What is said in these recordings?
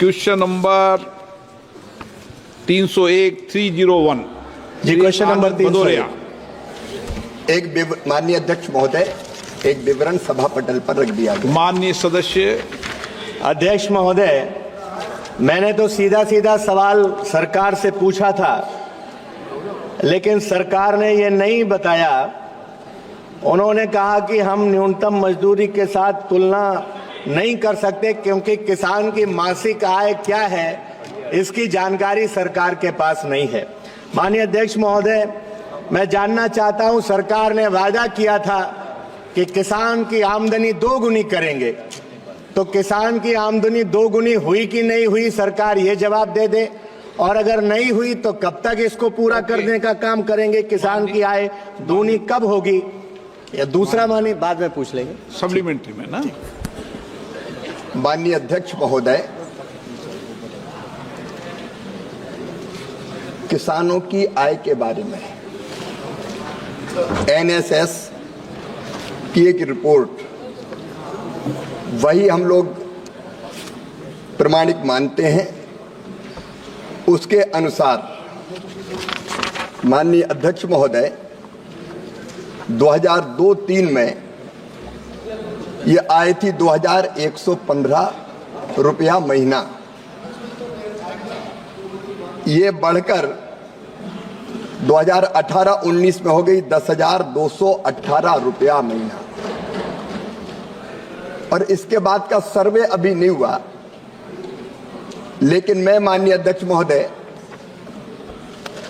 Question number 301 जी, question number 301। माननीय अध्यक्ष महोदय, एक विवरण सभा पटल पर रख दिया गया। माननीय सदस्य। अध्यक्ष महोदय, मैंने तो सीधा सीधा सवाल सरकार से पूछा था, लेकिन सरकार ने ये नहीं बताया। उन्होंने कहा कि हम न्यूनतम मजदूरी के साथ तुलना नहीं कर सकते क्योंकि किसान की मासिक आय क्या है इसकी जानकारी सरकार के पास नहीं है। माननीय अध्यक्ष महोदय, मैं जानना चाहता हूं, सरकार ने वादा किया था कि किसान की आमदनी दोगुनी करेंगे, तो किसान की आमदनी दोगुनी हुई कि नहीं हुई, सरकार ये जवाब दे दे। और अगर नहीं हुई तो कब तक इसको पूरा करने का काम करेंगे? किसान की आय दूनी कब होगी? या दूसरा मानी बाद में पूछ लेंगे, सप्लीमेंट्री में ना। माननीय अध्यक्ष महोदय, किसानों की आय के बारे में एनएसएस की एक रिपोर्ट, वही हम लोग प्रमाणिक मानते हैं। उसके अनुसार माननीय अध्यक्ष महोदय 2002-03 में ये आय थी 2115 रुपया महीना। ये बढ़कर 2018-19 में हो गई 10,218 रुपया महीना। और इसके बाद का सर्वे अभी नहीं हुआ, लेकिन मैं माननीय अध्यक्ष महोदय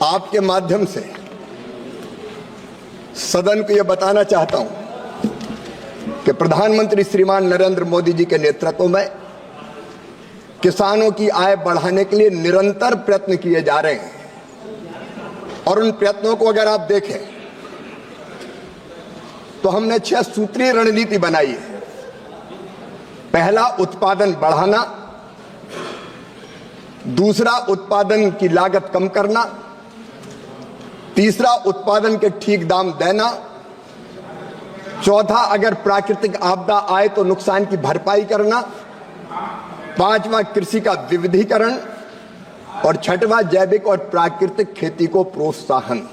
आपके माध्यम से सदन को यह बताना चाहता हूं कि प्रधानमंत्री श्रीमान नरेंद्र मोदी जी के नेतृत्व में किसानों की आय बढ़ाने के लिए निरंतर प्रयत्न किए जा रहे हैं। और उन प्रयत्नों को अगर आप देखें तो हमने 6 सूत्रीय रणनीति बनाई है। पहला, उत्पादन बढ़ाना। दूसरा, उत्पादन की लागत कम करना। तीसरा, उत्पादन के ठीक दाम देना। चौथा, अगर प्राकृतिक आपदा आए तो नुकसान की भरपाई करना। पांचवा, कृषि का विविधीकरण। और छठवां, जैविक और प्राकृतिक खेती को प्रोत्साहन।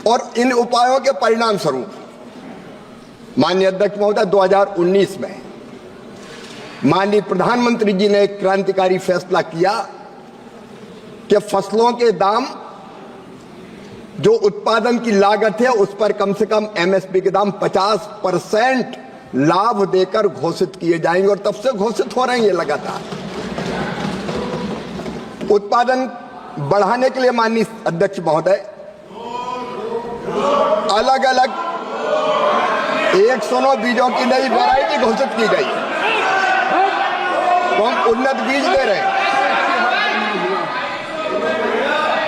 और इन उपायों के परिणाम स्वरूप माननीय अध्यक्ष महोदय 2019 में माननीय प्रधानमंत्री जी ने एक क्रांतिकारी फैसला किया कि फसलों के दाम, जो उत्पादन की लागत है उस पर कम से कम एमएसपी के दाम 50% लाभ देकर घोषित किए जाएंगे। और तब से घोषित हो रहे हैं ये लगातार। उत्पादन बढ़ाने के लिए माननीय अध्यक्ष महोदय अलग अलग 109 बीजों की नई वैरायटी घोषित की गई। तो हम उन्नत बीज दे रहे हैं,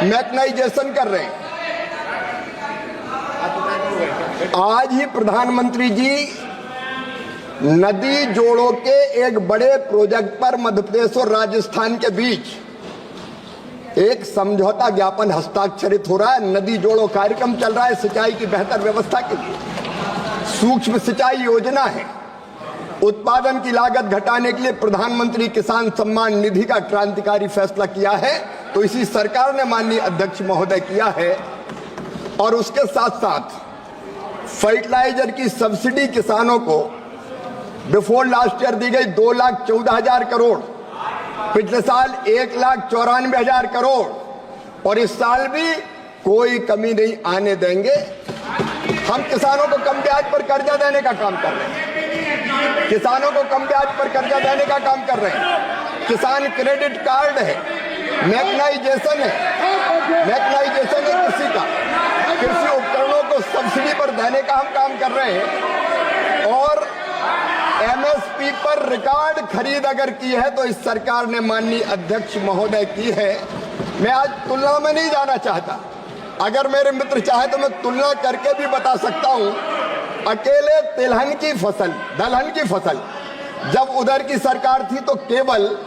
मैकेनाइजेशन कर रहे हैं। आज ही प्रधानमंत्री जी नदी जोड़ों के एक बड़े प्रोजेक्ट पर मध्य प्रदेश और राजस्थान के बीच एक समझौता ज्ञापन हस्ताक्षरित हो रहा है। नदी जोड़ो कार्यक्रम चल रहा है सिंचाई की बेहतर व्यवस्था के लिए। सूक्ष्म सिंचाई योजना है। उत्पादन की लागत घटाने के लिए प्रधानमंत्री किसान सम्मान निधि का क्रांतिकारी फैसला किया है, तो इसी सरकार ने माननीय अध्यक्ष महोदय किया है। और उसके साथ साथ फर्टिलाइजर की सब्सिडी किसानों को बिफोर लास्ट ईयर दी गई 2,14,000 करोड़, पिछले साल 1,94,000 करोड़, और इस साल भी कोई कमी नहीं आने देंगे। हम किसानों को कम ब्याज पर कर्जा देने का काम कर रहे हैं। किसानों को कम ब्याज पर कर्जा देने का काम कर रहे हैं। किसान क्रेडिट कार्ड है, मैकेनाइजेशन है कृषि का, कृषि उपकरणों को सब्सिडी पर देने का हम काम कर रहे हैं। और एमएसपी पर रिकॉर्ड खरीद अगर की है तो इस सरकार ने माननीय अध्यक्ष महोदय की है। मैं आज तुलना में नहीं जाना चाहता, अगर मेरे मित्र चाहे तो मैं तुलना करके भी बता सकता हूं। अकेले तिलहन की फसल, दलहन की फसल जब उधर की सरकार थी तो केवल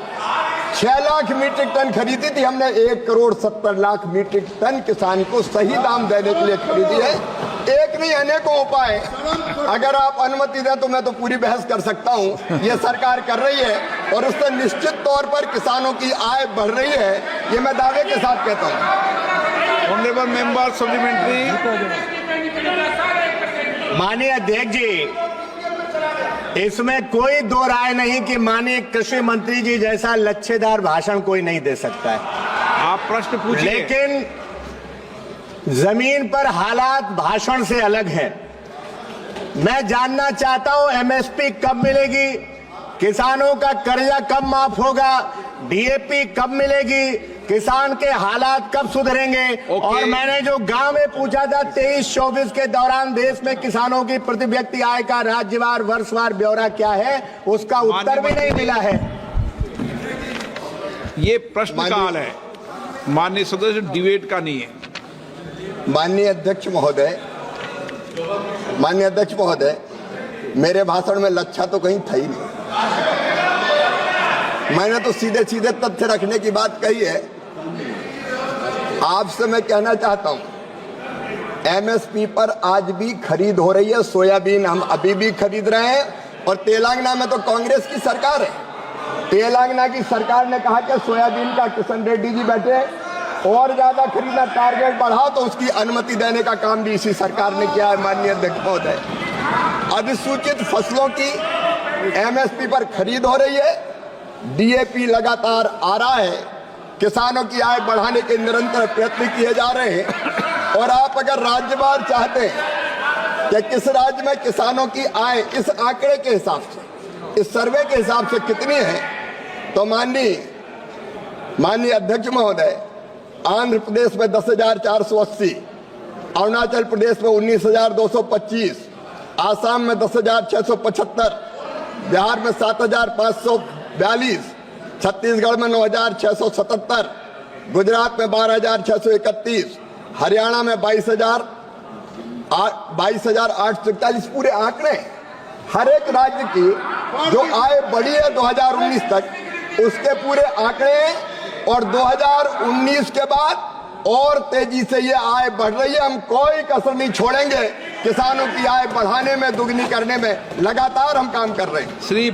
6 लाख मीट्रिक टन खरीदी थी हमने। 1,70,00,000 मीट्रिक टन किसान को सही दाम देने के लिए खरीदी है। एक नहीं अनेकों उपाय, अगर आप अनुमति दें तो मैं तो पूरी बहस कर सकता हूं। ये सरकार कर रही है और उससे निश्चित तौर पर किसानों की आय बढ़ रही है, ये मैं दावे के साथ कहता हूं। Honourable member supplementary. माननीय अध्यक्ष जी, इसमें कोई दो राय नहीं कि माननीय कृषि मंत्री जी जैसा लच्छेदार भाषण कोई नहीं दे सकता है, आप प्रश्न पूछिए। लेकिन जमीन पर हालात भाषण से अलग हैं। मैं जानना चाहता हूं एमएसपी कब मिलेगी, किसानों का कर्जा कब माफ होगा, डीएपी कब मिलेगी, किसान के हालात कब सुधरेंगे। और मैंने जो गांव में पूछा था 23-24 के दौरान देश में किसानों की प्रति व्यक्ति आय का राज्यवार वर्षवार ब्यौरा क्या है, उसका उत्तर भी नहीं मिला है। ये प्रश्न काल है, माननीय सदस्य, डिबेट का नहीं है। माननीय अध्यक्ष महोदय, मेरे भाषण में लच्छा तो कहीं था ही नहीं। मैंने तो सीधे सीधे तथ्य रखने की बात कही है। आपसे मैं कहना चाहता हूं, एमएसपी पर आज भी खरीद हो रही है। सोयाबीन हम अभी भी खरीद रहे हैं और तेलंगाना में तो कांग्रेस की सरकार है। तेलंगाना की सरकार ने कहा कि सोयाबीन का किशन रेड्डी जी बैठे और ज्यादा खरीदना, टारगेट बढ़ाओ, तो उसकी अनुमति देने का काम भी इसी सरकार ने किया है। माननीय अध्यक्ष महोदय, अधिसूचित फसलों की एमएसपी पर खरीद हो रही है, डीएपी लगातार आ रहा है, किसानों की आय बढ़ाने के निरंतर प्रयत्न किए जा रहे हैं। और आप अगर राज्यवार चाहते हैं कि किस राज्य में किसानों की आय इस आंकड़े के हिसाब से, इस सर्वे के हिसाब से कितनी है, तो माननीय अध्यक्ष महोदय, आंध्र प्रदेश में 10,480, अरुणाचल प्रदेश में 19,225, आसाम में 10,675, बिहार में 7,542, छत्तीसगढ़ में 9,677, गुजरात में 12,631, हरियाणा में 22,841। पूरे आंकड़े, हर एक राज्य की जो आय बढ़ी है 2019 तक, उसके पूरे आंकड़े, और 2019 के बाद और तेजी से ये आय बढ़ रही है। हम कोई कसर नहीं छोड़ेंगे, किसानों की आय बढ़ाने में, दुगनी करने में लगातार हम काम कर रहे हैं। श्री